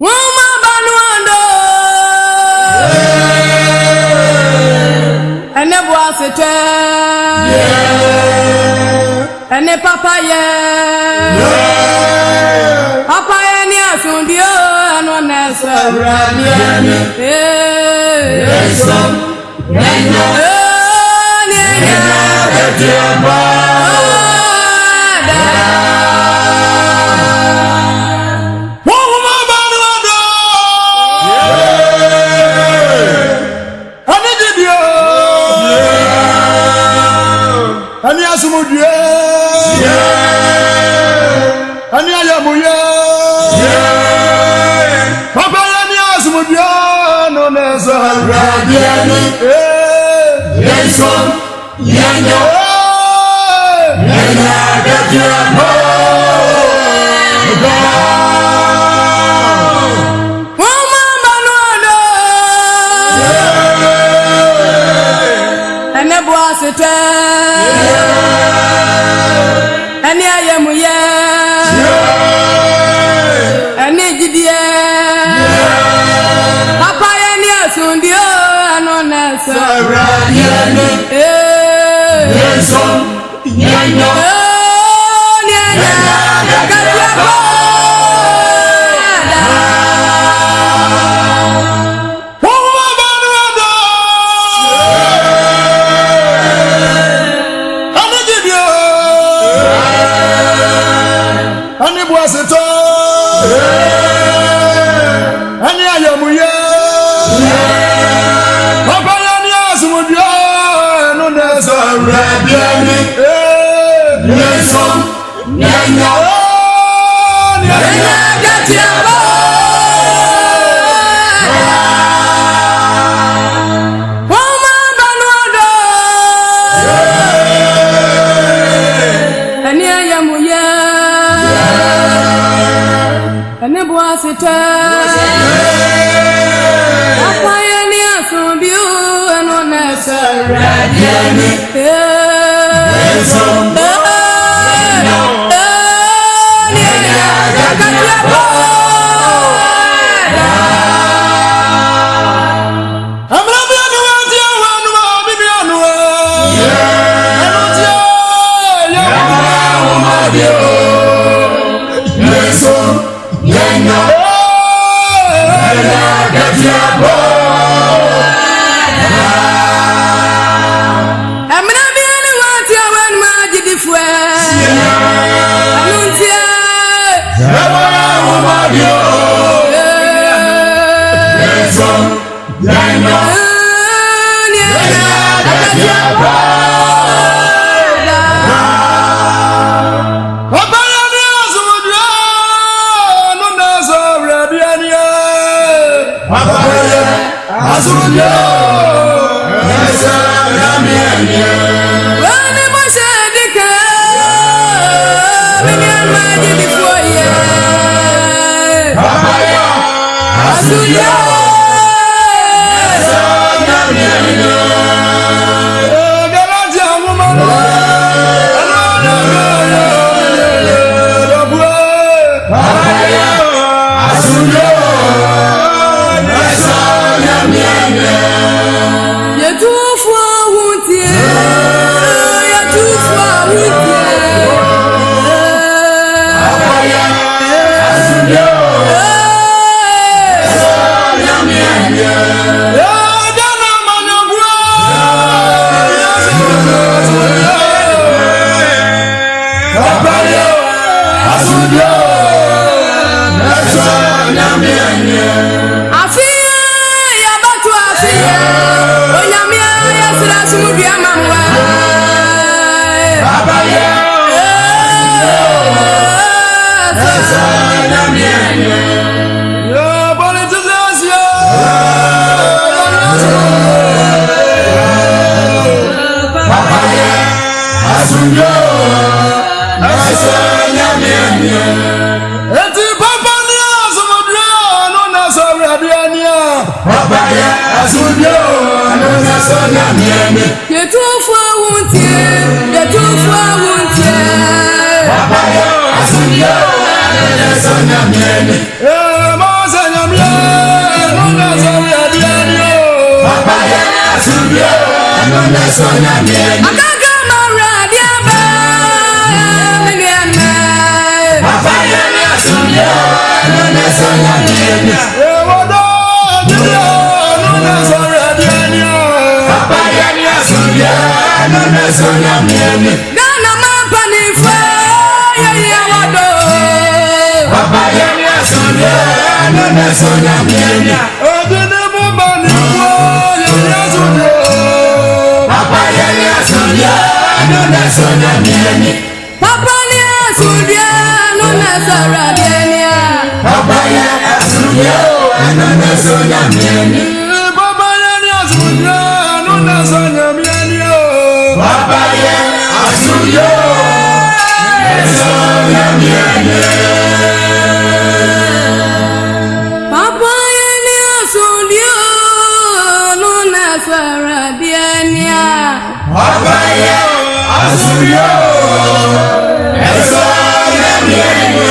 Woma banuando ene boasete ene papaye papaye ni asundio eno nesa rabiani yesom nenya nenya betiaba Ani asumudiye ani ayamuye papa ani asumudiye no nesa rabiani yeson yanya yanya gatiamo Woma banuando ene boasete Ani ayamuye ani jidie papa yani asundio anona rabiani yeson yanya nyanya gatiabo Woma banuando ani jidio ani boaseto ani ayamuye papa yani asumudia no nesa rabiani yeson nyanya nyanya gatiabo Woma banuando ani ayamuye ani boasete papa yani asundio anona rabiani yeson Mama na sonya mieni. Akaga maradia ba miniana. Papa ya ni asumye na sonya mieni. Ewodo dia na sonya mieni. Papa ya ni asumye na sonya mieni. Gana mapani fa ya wodo. Papa ya ni asumye na sonya mieni. Odene mabani wo ya ni asumye. Papa ya ni asumye na sonya mieni. Papa ni asumye na saradiania. Papa ya asumye na sonya mieni. Papa ya ni asumye na sonya mieni. Papa ya asumye na sonya mieni. Papa ni asumye na saradiania. Papa ya asumye na sonya mieni.